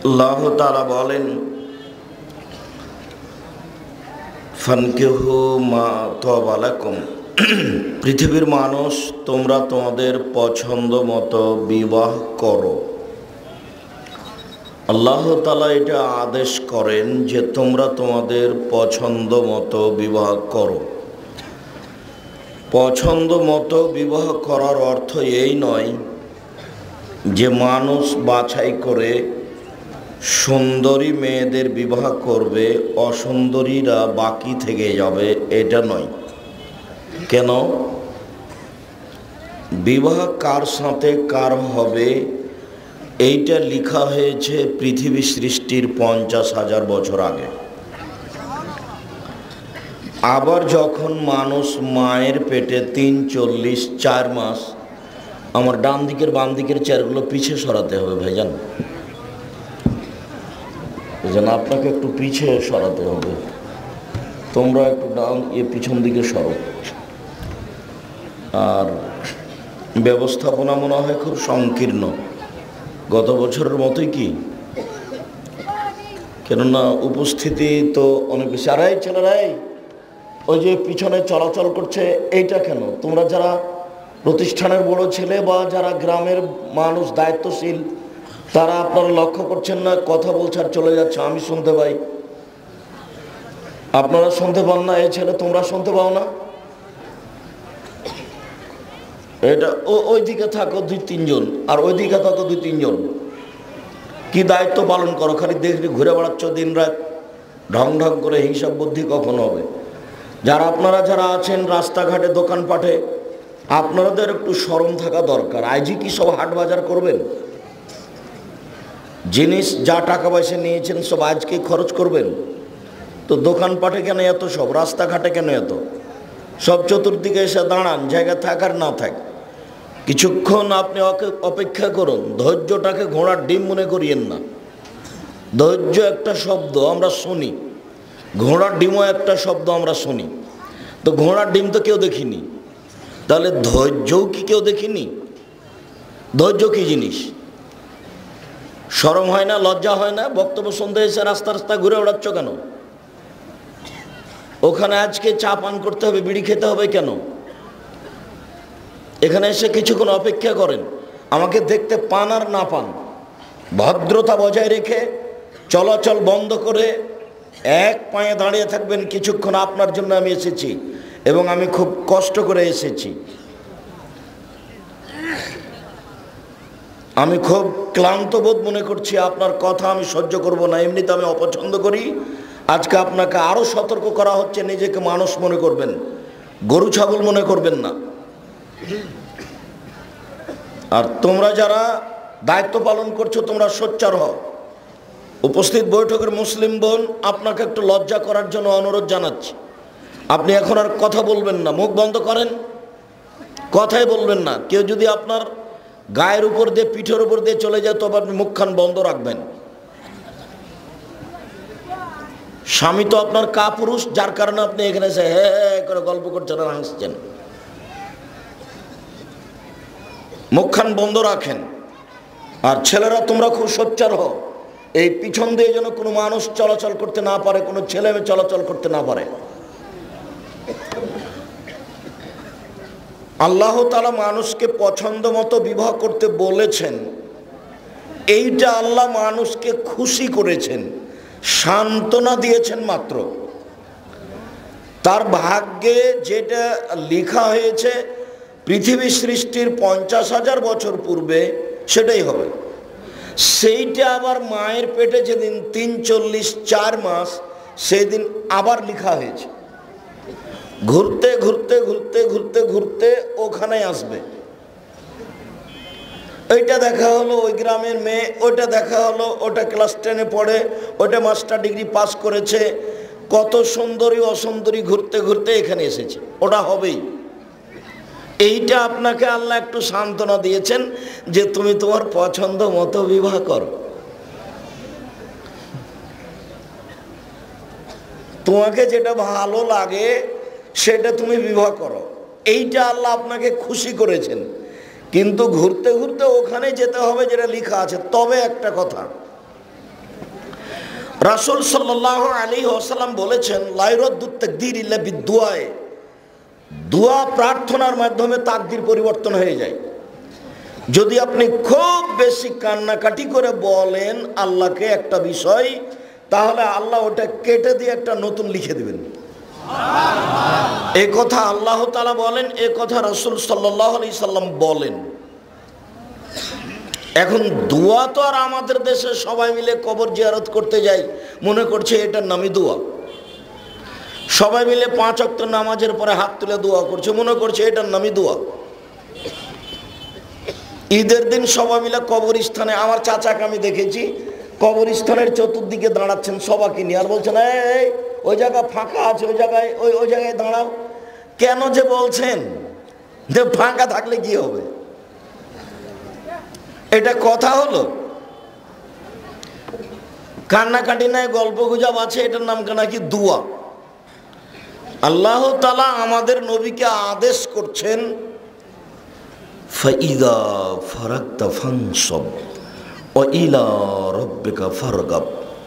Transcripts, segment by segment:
আল্লাহ তাআলা বলেন, ফানকিহু মা তাবা লাকুম, পৃথিবীর মানুষ তোমরা তোমাদের পছন্দ মতো বিবাহ করো। আল্লাহ তাআলা এটা আদেশ করেন যে তোমরা তোমাদের পছন্দ মতো বিবাহ করো। পছন্দ মতো বিবাহ করার অর্থ এই নয় যে মানুষ বাছাই করে সুন্দরী মেয়েদের বিবাহ করবে, অসুন্দরীরা বাকি থেকে যাবে, এটা নয়। কেন? বিবাহ কার সাথে কার হবে এইটা লেখা হয়েছে পৃথিবী সৃষ্টির 50,000 বছর আগে। আবার যখন মানুষ মায়ের পেটে 3-4 মাস, আমার ডান দিকের বাম দিকের চেয়ারগুলো পিছে সরাতে হবে ভাইজান, যেন আপনাকে একটু পিছে সরাতে হবে, তোমরা একটু ডান পিছন দিকে সরো। আর ব্যবস্থাপনা মনে হয় খুব সংকীর্ণ, গত বছরের মতোই কি, কেননা উপস্থিতি তো অনেক বেশি। আর এই ছেলেরাই ওই যে পিছনে চলাচল করছে, এইটা কেন? তোমরা যারা প্রতিষ্ঠানের বড় ছেলে বা যারা গ্রামের মানুষ দায়িত্বশীল, তারা আপনারা লক্ষ্য করছেন না, কথা বলছে আর চলে যাচ্ছে, আমি শুনতে পাই, আপনারা শুনতে পান না? এই ছেলে তোমরা শুনতে পাও না? এটা ওই দিকে থাকো 2-3 জন, আর ওই দিকে থাকো 2-3 জন, কি দায়িত্ব পালন করো? খালি দেখে ঘুরে বেড়াচ্ছ দিন রাত, ঢং ঢং করে। হিসাব বুদ্ধি কখন হবে? যারা আপনারা যারা আছেন রাস্তাঘাটে দোকানপাটে, আপনাদের একটু শরম থাকা দরকার। আজই কি সব হাট বাজার করবেন? জিনিস যা টাকা পয়সা নিয়েছেন সব আজকে খরচ করবেন? তো দোকানপাটে কেন এত, সব রাস্তাঘাটে কেন এত? সব চতুর্দিকে এসে দাঁড়ান, জায়গা থাকার না থাক, কিছুক্ষণ আপনি অপেক্ষা করুন। ধৈর্যটাকে ঘোড়ার ডিম মনে করিয়েন না। ধৈর্য একটা শব্দ আমরা শুনি, ঘোড়ার ডিমও একটা শব্দ আমরা শুনি। তো ঘোড়ার ডিম তো কেউ দেখিনি, তাহলে ধৈর্যও কি কেউ দেখিনি? ধৈর্য কি জিনিস? শরম হয় না, লজ্জা হয় না? বক্তব্য শুনতে এসে রাস্তা রাস্তা ঘুরে বেড়াচ্ছ কেন? ওখানে আজকে চা পান করতে হবে, বিড়ি খেতে হবে কেন? এখানে এসে কিছুক্ষণ অপেক্ষা করেন, আমাকে দেখতে পান আর না পান, ভদ্রতা বজায় রেখে চলাচল বন্ধ করে এক পায়ে দাঁড়িয়ে থাকবেন কিছুক্ষণ। আপনার জন্য আমি এসেছি এবং আমি খুব কষ্ট করে এসেছি, আমি খুব ক্লান্ত বোধ মনে করছি, আপনার কথা আমি সহ্য করব না, এমনিতে আমি অপছন্দ করি। আজকে আপনাকে আরো সতর্ক করা হচ্ছে, নিজেকে মানুষ মনে করবেন, গরু ছাগল মনে করবেন না। আর তোমরা যারা দায়িত্ব পালন করছো তোমরা সোচ্চার হও। উপস্থিত বৈঠকের মুসলিম বোন, আপনাকে একটু লজ্জা করার জন্য অনুরোধ জানাচ্ছি, আপনি এখন আর কথা বলবেন না, মুখ বন্ধ করেন, কথাই বলবেন না। কেউ যদি আপনার গায়ের উপর দিয়ে পিঠের উপর দিয়ে চলে যায় তবে আপনি মুখখান বন্ধ রাখবেন। স্বামী তো আপনার কাপুরুষ, যার কারণে আপনি এখানে এসে হে করে গল্প করছেন আর হাসছেন। মুখখান বন্ধ রাখেন। আর ছেলেরা তোমরা খুব সোচ্চার হও, এই পিছন দিয়ে যেন কোনো মানুষ চলাচল করতে না পারে, কোনো ছেলে মেয়ে চলাচল করতে না পারে। আল্লাহ তাআলা মানুষকে পছন্দ মতো বিবাহ করতে বলেছেন, এইটা আল্লাহ মানুষকে খুশি করেছেন, সান্ত্বনা দিয়েছেন মাত্র। তার ভাগ্যে যেটা লেখা হয়েছে পৃথিবী সৃষ্টির 50,000 বছর পূর্বে সেটাই হবে। সেইটা আবার মায়ের পেটে যেদিন 3-4 মাস, সেদিন আবার লেখা হয়েছে। ঘুরতে ঘুরতে ঘুরতে ঘুরতে ঘুরতে ওখানে আসবে। ওইটা দেখা হলো ওই গ্রামের মেয়ে, ওইটা দেখা হলো ওটা ক্লাস 10-এ পড়ে, ওটা মাস্টার ডিগ্রি পাস করেছে, কত সুন্দরী অসুন্দরী ঘুরতে ঘুরতে এখানে এসেছে, ওটা হবেই। এইটা আপনাকে আল্লাহ একটু সান্ত্বনা দিয়েছেন যে তুমি তোমার পছন্দ মতো বিবাহ করো, তোমাকে যেটা ভালো লাগে সেটা তুমি বিবাহ করো, এইটা আল্লাহ আপনাকে খুশি করেছেন। কিন্তু ঘুরতে ঘুরতে ওখানে যেতে হবে যেটা লেখা আছে। তবে একটা কথা, রাসূল সাল্লাল্লাহু আলাইহি ওয়াসাল্লাম বলেছেন, লা ইরাদ্দুত তাকদীর ইল্লা বিদুআয়ে, দোয়া প্রার্থনার মাধ্যমে তাকদীর পরিবর্তন হয়ে যায়। যদি আপনি খুব বেশি কান্নাকাটি করে বলেন আল্লাহকে একটা বিষয়, তাহলে আল্লাহ ওটা কেটে দিয়ে একটা নতুন লিখে দিবেন। এ কথা আল্লাহ তাআলা বলেন, এ কথা রাসূল সাল্লাল্লাহু আলাইহি সাল্লাম বলেন। এখন দোয়া তো আর আমাদের দেশে সবাই মিলে কবর জিয়ারত করতে যাই, মনে করছে এটার নামই দোয়া। সবাই মিলে 5 ওয়াক্ত নামাজের পরে হাত তুলে দোয়া করছে, মনে করছে এটার নামই দোয়া। ঈদের দিন সবাই মিলে কবরস্থানে, আমার চাচাকে আমি দেখেছি কবরস্থানের চতুর্দিকে দাঁড়াচ্ছেন সবাইকে নিয়ে, আর বলছেন এই ওই জায়গা ফাঁকা আছে, ওই জায়গায় দাঁড়াও। কেন যে বলছেন? যে ফাঁকা থাকলে কি হবে? এটা কথা হলো? কান্নাকাটি নাই, গল্প গুজব আছে, এটার নাম নাকি দোয়া। আল্লাহ তাআলা আমাদের নবীকে আদেশ করছেন, ফাইদা ফারাগতা ফানসব ওয়া ইলা রাব্বিকা ফারগাব।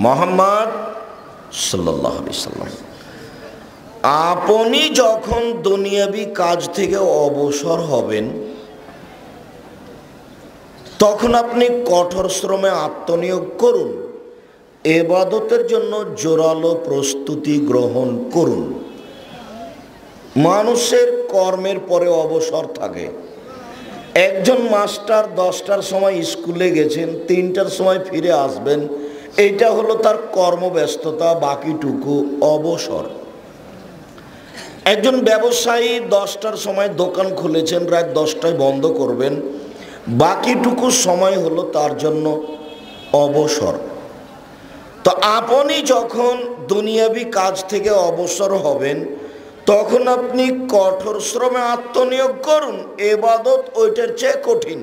মুহাম্মদ সাল্লাল্লাহু আলাইহি সাল্লাম, আপনি যখন দুনিয়াবি কাজ থেকে অবসর হবেন, তখন আপনি কঠোর শ্রমে আত্মনিয়োগ করুন, ইবাদতের জন্য জোরালো প্রস্তুতি গ্রহণ করুন। মানুষের কর্মের পরে অবসর থাকে। একজন মাস্টার 10টার সময় স্কুলে গেছেন, 3টার সময় ফিরে আসবেন, এইটা হলো তার কর্মব্যস্ততা, বাকিটুকু অবসর। একজন ব্যবসায়ী 10টার সময় দোকান খুলেছেন, রাত 10টায় বন্ধ করবেন, বাকিটুকু সময় হলো তার জন্য অবসর। তো আপনি যখন দুনিয়াবি কাজ থেকে অবসর হবেন, তখন আপনি কঠোর শ্রমে আত্মনিয়োগ করুন, ইবাদত ওইটার চেয়ে কঠিন।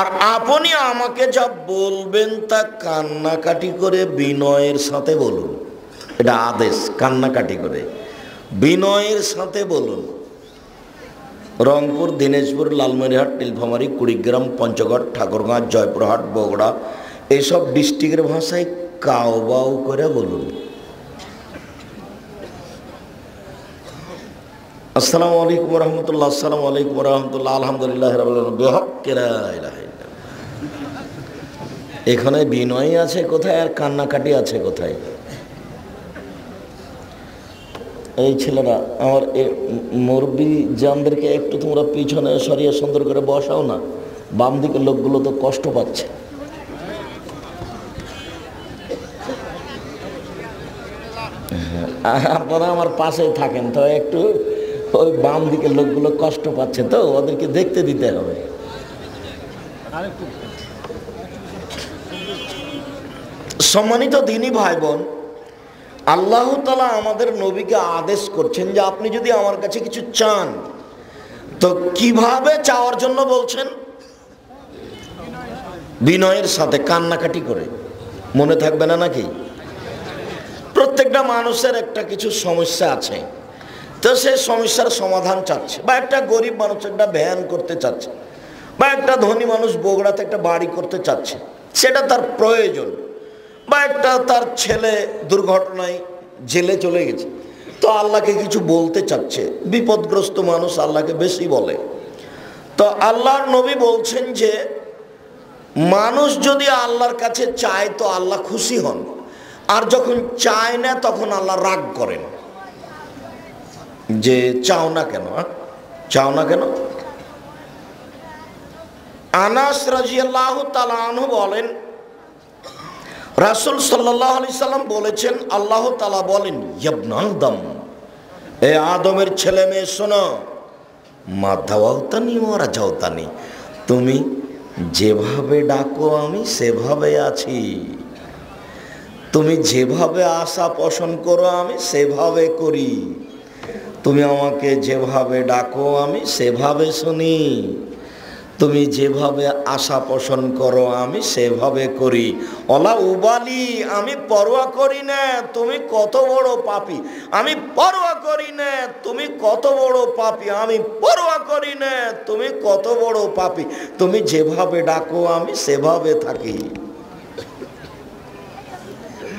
আর আপনি আমাকে যা বলবেন তা কান্নাকাটি করে বিনয়ের সাথে বলুন। এটা আদেশ, কান্নাকাটি করে বিনয়ের সাথে বলুন। রংপুর, দিনাজপুর, লালমনিরহাট, নীলফামারী, কুড়িগ্রাম, পঞ্চগড়, ঠাকুরগাঁও, জয়পুরহাট, বগুড়া এইসব ডিস্ট্রিক্টের ভাষায় কাউ বাউ করে বলুন। আসসালামু আলাইকুম রহমতুল্লাহ, আসসালামু আলাইকুম রহমতুল্লাহ, আলহামদুলিল্লাহ রাব্বিল আলামিন, বিহক্কে লা ইলাহা ইল্লাল্লাহ। এখানে বিনয় আছে কোথায় আর কান্নাকাটি আছে কোথায়? এই ছেলেরা আমার মুরব্বী জানদেরকে একটু তোমরা পিছনে সরিয়ে সুন্দর করে বসাও না, বাম দিকের লোকগুলো তো কষ্ট পাচ্ছে। আপনারা আমার পাশেই থাকেন তো, একটু ওই বাম দিকের লোকগুলো কষ্ট পাচ্ছে, তো ওদেরকে দেখতে দিতে হবে। সম্মানিত দ্বীনি ভাই বোন, আল্লাহ তাআলা আমাদের নবীকে আদেশ করছেন যে আপনি যদি আমার কাছে কিছু চান, তো কিভাবে চাওয়ার জন্য বলছেন? বিনয়ের সাথে, কান্নাকাটি করে। মনে থাকবে না নাকি? প্রত্যেকটা মানুষের একটা কিছু সমস্যা আছে, তো সে সমস্যার সমাধান চাচ্ছে। বা একটা গরিব মানুষ একটা ভ্যান করতে চাচ্ছে, বা একটা ধনী মানুষ বগুড়াতে একটা বাড়ি করতে চাচ্ছে, সেটা তার প্রয়োজন। বা একটা তার ছেলে দুর্ঘটনায় জেলে চলে গেছে, তো আল্লাহকে কিছু বলতে চাচ্ছে। বিপদগ্রস্ত মানুষ আল্লাহকে বেশি বলে। তো আল্লাহর নবী বলছেন যে মানুষ যদি আল্লাহর কাছে চায় তো আল্লাহ খুশি হন, আর যখন চায় না তখন আল্লাহ রাগ করেন যে চাও না কেন, চাও না কেন। আনাস রাদিয়াল্লাহু তাআলা আনহু বলেন, রাসূল সাল্লাল্লাহু আলাইহি সাল্লাম বলেছেন, আল্লাহ তাআলা বলেন, ইবনে আদম, এ আদমের ছেলে মেয়ে শোনো, মা দাওয়াতানি ওয়া রাজাউতানি, তুমি যেভাবে ডাকো আমি সেভাবে আছি, তুমি যেভাবে আশা পোষণ করো আমি সেভাবে করি, তুমি আমাকে যেভাবে ডাকো আমি সেভাবে শুনি, তুমি যেভাবে আশা পোষণ করো আমি সেভাবে করি। অলা উবালি, আমি পরোয়া করি না তুমি কত বড় পাপী, আমি পরোয়া করি না তুমি কত বড় পাপী, আমি পরোয়া করি না তুমি কত বড় পাপী, তুমি যেভাবে ডাকো আমি সেভাবে থাকি।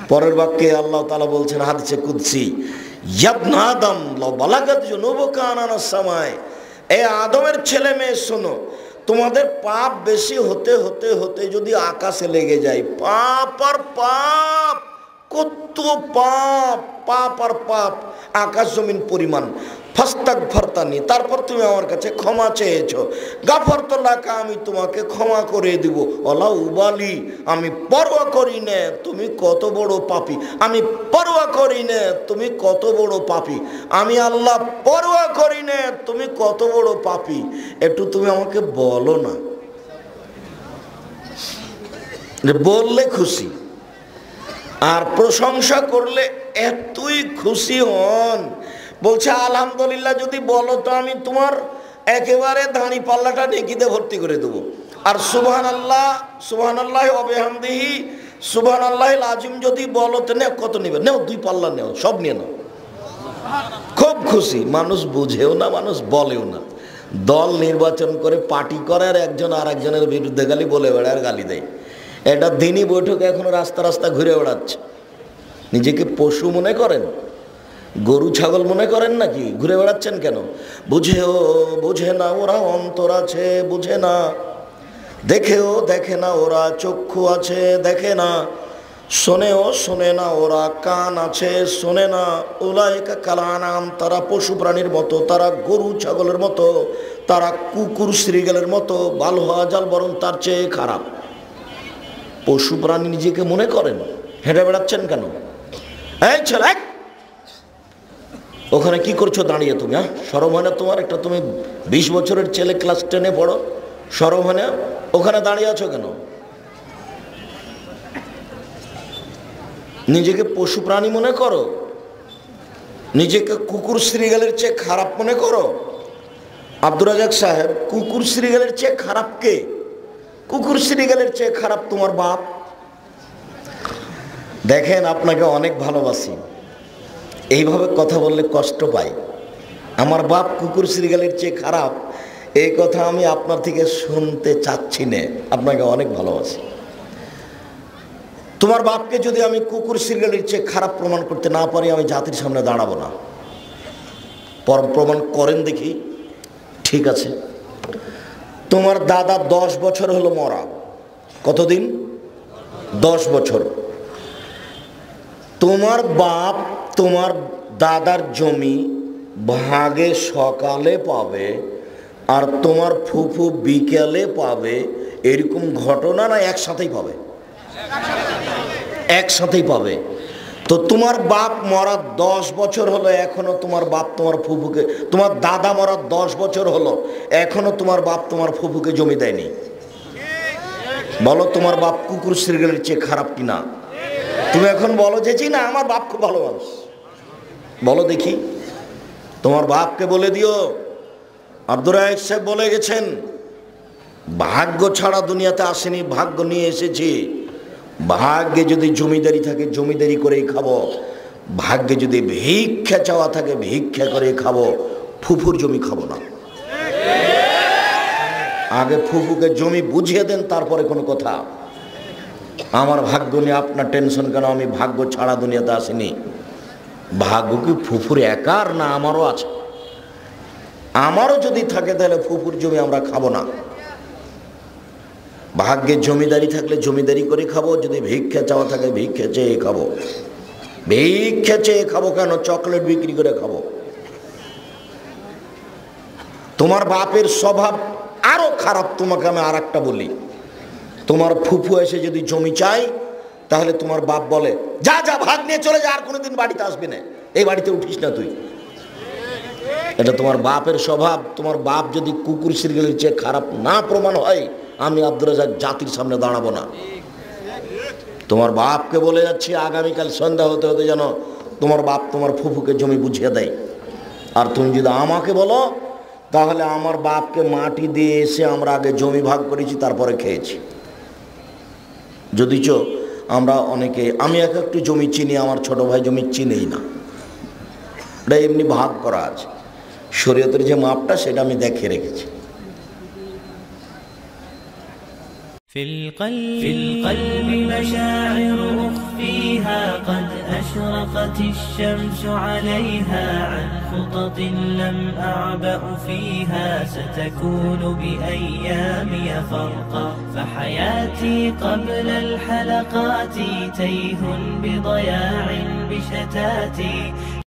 পরের বাক্যে আল্লাহ তাআলা বলছেন হাদিসে কুদসি, ইয়াবনা আদম লাউ বালাগাত যুনুবুকা আনানাস সামায়, এ আদমের ছেলে মেয়ে শোনো, তোমাদের পাপ বেশি হতে হতে হতে যদি আকাশে লেগে যায়, পাপ আর পাপ, কত পাপ, পাপ আর পাপ আকাশ জমিন পরিমাণ, ফাস্তাগফারতানি, তারপর তুমি আমার কাছে ক্ষমা চেয়েছো, গাফারতু লাকা, আমি তোমাকে ক্ষমা করে দিব, ওয়ালা উবালি, আমি পরোয়া করি না তুমি কত বড় পাপী, আমি পরোয়া করি না তুমি কত বড় পাপী, আমি আল্লাহ পরোয়া করি না তুমি কত বড় পাপী, একটু তুমি আমাকে বলো না। বললে খুশি, আর প্রশংসা করলে এতই খুশি হন, বলছে আলহামদুলিল্লাহ যদি বলো তো আমি তোমার একেবারে দাঁড়ি পাল্লাটা নেকিতে ভর্তি করে দেবো, আর সুবহানাল্লাহ সুবহানাল্লাহি ওয়া বিহামদিহি সুবহানাল্লাহিল আযীম যদি বলো তো নেও, কত নেবে, নেও 2 পাল্লা নেও, সব নিয়ে নাও। খুব খুশি, মানুষ বুঝেও না, মানুষ বলেও না, দল নির্বাচন করে পার্টি করে আর একজন আর একজনের বিরুদ্ধে গালি বলে বেড়ায় আর গালি দেয়। এটা দিনই বৈঠকে এখনো রাস্তা রাস্তা ঘুরে বেড়াচ্ছে। নিজেকে পশু মনে করেন, গরু ছাগল মনে করেন নাকি? ঘুরে বেড়াচ্ছেন কেন? বুঝে না ওরা অন্তর আছে, বুঝে না, দেখেও দেখে না ওরা চক্ষু আছে, দেখে না, শোনেও শোনে না ওরা কান আছে, শোনে না, উলাইকা কাল আনাম, তারা পশু প্রাণীর মতো, তারা গরু ছাগলের মতো, তারা কুকুর শ্রীগালের মতো, বাল হওয়া জাল বরং তার চেয়ে খারাপ। পশু প্রাণী নিজেকে মনে করেন, হেঁটে বেড়াচ্ছেন কেন? এই ছেলে, ওখানে কি করছো দাঁড়িয়ে তুমি? শরম হয় না তোমার? একটা তুমি 20 বছরের ছেলে, ক্লাস 10-এ পড়ো, শরম হয় না? ওখানে দাঁড়িয়ে আছো কেন? নিজেকে পশু প্রাণী মনে করো, নিজেকে কুকুর শ্রীগালের চেয়ে খারাপ মনে করো। আব্দুর রাজাক সাহেব, কুকুর শ্রীগালের চেয়ে খারাপ কে? কুকুর শ্রীগালের চেয়ে খারাপ তোমার বাপ। দেখেন, আপনাকে অনেক ভালোবাসি, এইভাবে কথা বললে কষ্ট পাই। আমার বাপ কুকুর শ্রীগালের চেয়ে খারাপ, এই কথা আমি আপনার থেকে শুনতে চাচ্ছি না। আপনাকে অনেক ভালোবাসি। তোমার বাপকে যদি আমি কুকুর শ্রীগালের চেয়ে খারাপ প্রমাণ করতে না পারি, আমি জাতির সামনে দাঁড়াবো না। প্রমাণ করেন দেখি। ঠিক আছে, তোমার দাদা 10 বছর হলো মরা। কতদিন? 10 বছর। তোমার বাপ তোমার দাদার জমি ভাগে সকালে পাবে আর তোমার ফুফু বিকেলে পাবে, এরকম ঘটনা না একসাথেই পাবে? একসাথেই পাবে। তো তোমার বাপ মরা 10 বছর হলো, এখনো তোমার বাপ তোমার ফুফুকে, তোমার দাদা মরা 10 বছর হলো, এখনো তোমার বাপ তোমার ফুফুকে জমি দেয়নি। বলো তোমার বাপ কুকুর শ্রীগালের চেয়ে খারাপ কিনা? তুমি এখন বলো যে না আমার বাপ খুব ভালো মানুষ। বলো দেখি, তোমার বাপকে বলে দিও। আব্দুর রাজাক সাহেব বলে গেছেন, ভাগ্য ছাড়া দুনিয়াতে আসেনি, ভাগ্য নিয়ে এসেছি। ভাগ্যে যদি জমিদারি থাকে জমিদারি করেই খাবো, ভাগ্যে যদি ভিক্ষা চাওয়া থাকে ভিক্ষা করে খাবো, ফুফুর জমি খাবো না। আগে ফুফুকে জমি বুঝিয়ে দেন, তারপরে কোনো কথা। আমার ভাগ্য নিয়ে আপনার টেনশন কেন? আমি ভাগ্য ছাড়া দুনিয়াতে আসিনি। ভাগ্য কি ফুফুর একার না আমারও আছে? আমারও যদি থাকে তাহলে ফুফুর জমি আমরা খাবো না। ভাগ্যে জমিদারি থাকলে জমিদারি করে খাবো, যদি ভিক্ষা চাওয়া থাকে ভিক্ষা চেয়ে খাবো। ভিক্ষা চেয়ে খাবো কেন? চকলেট বিক্রি করে খাবো। তোমার বাপের স্বভাব আরো খারাপ। তোমাকে আমি আর একটা বলি, তোমার ফুফু এসে যদি জমি চাই, তাহলে তোমার বাপ বলে যা যা ভাগ নিয়ে চলে যা, আর কোনোদিন বাড়িতে আসবি না, এই বাড়িতে উঠিস না তুই। এটা তোমার বাপের স্বভাব। তোমার বাপ যদি কুকুর শ্রীগালের চেয়ে খারাপ না প্রমাণ হয়, আমি আব্দুর রাজাক জাতির সামনে দাঁড়াবো না। তোমার বাপকে বলে যাচ্ছি, আগামীকাল সন্ধ্যা হতে হতে যেন তোমার বাপ তোমার ফুফুকে জমি বুঝিয়ে দেয়। আর তুমি যদি আমাকে বলো, তাহলে আমার বাপকে মাটি দিয়ে এসে আমরা আগে জমি ভাগ করেছি, তারপরে খেয়েছি। যদিচ আমরা অনেকে, আমি একটু জমি চিনি, আমার ছোট ভাই জমি চিনেই না। এটা এমনি ভাগ করা আছে, শরীয়তের যে মাপটা সেটা আমি দেখে রেখেছি। في القلب مشاعر أخفيها أشرقت الشمس عليها عن خطط لم أعبأ فيها ستكون بأيامي فرقا فحياتي قبل الحلقات تيه بضياع بشتاتي